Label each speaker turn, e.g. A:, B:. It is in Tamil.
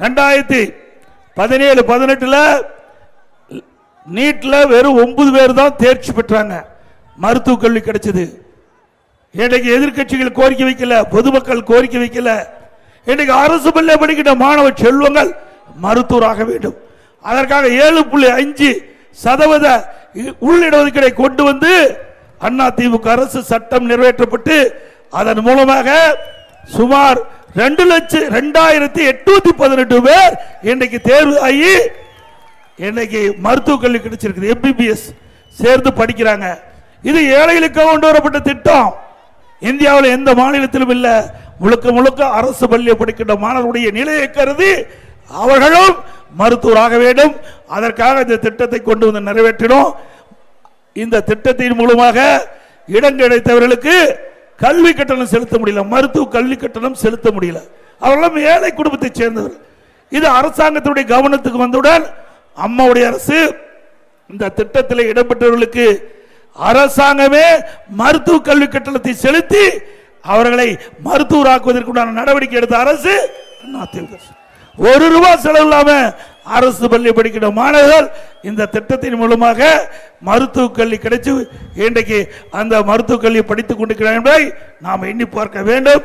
A: 2017-18 நீட்ல வெறும் 9 பேர் தான் தேர்ச்சி பெற்றாங்க, மருத்துவ கல்வி கிடைச்சது. இன்றைக்கு எதிர்கட்சிகள் கோரிக்கை வைக்கல, பொதுமக்கள் கோரிக்கை வைக்கல. இன்றைக்கு அரசு பள்ளி படிக்கின்ற மாணவ செல்வங்கள் மருத்துவராக வேண்டும். அதற்காக 7.5% உள்ளிடஒதுக்கீடை கொண்டு வந்து அதிமுக அரசு சட்டம் நிறைவேற்றப்பட்டு அதன் மூலமாக சுமார் 2,0818 பேர் இன்றைக்கு தேர்வு ஆகி இன்னைக்கு மருத்துவ கல்வி கிடைச்சிருக்கு. MBBS சேர்ந்து படிக்கிறாங்க. இது ஏழைகளுக்கு கொண்டு வரப்பட்ட திட்டம். இந்தியாவில் எந்த மாநிலத்திலும் இல்ல. முழுக்க முழுக்க அரசு பள்ளியை படிக்கின்ற மாணவருடைய நிலையை கருதி அவர்களும் மருத்துவராக வேண்டும். அதற்காக இந்த திட்டத்தை கொண்டு வந்து நிறைவேற்றினோம். இந்த திட்டத்தின் மூலமாக இடம் கிடைத்தவர்களுக்கு கல்வி கட்டணம் செலுத்த முடியல, மருத்துவ கல்வி கட்டணம் செலுத்த முடியல. அவர்களும் ஏழை குடும்பத்தை சேர்ந்தவர். இது அரசாங்கத்துடைய கவனத்துக்கு வந்தவுடன் அம்மாவுடைய அரசு இந்த திட்டத்தில் இடம்பெற்றவர்களுக்கு அரசாங்கமே மருத்துவ கல்வி கட்டணத்தை செலுத்தி அவர்களை மருத்துவராக்குவதற்குண்டான நடவடிக்கை எடுத்த அரசு அதிமுக. ₹1 செலவு இல்லாம அரசு பள்ளி படிக்கிற மாணவர்கள் இந்த திட்டத்தின் மூலமாக மருத்துவ கல்வி கிடைச்சு இன்றைக்கு அந்த மருத்துவ கல்வியை படித்துக் கொண்டிருக்கிறார்கள் என்பதை நாம் எண்ணி பார்க்க வேண்டும்.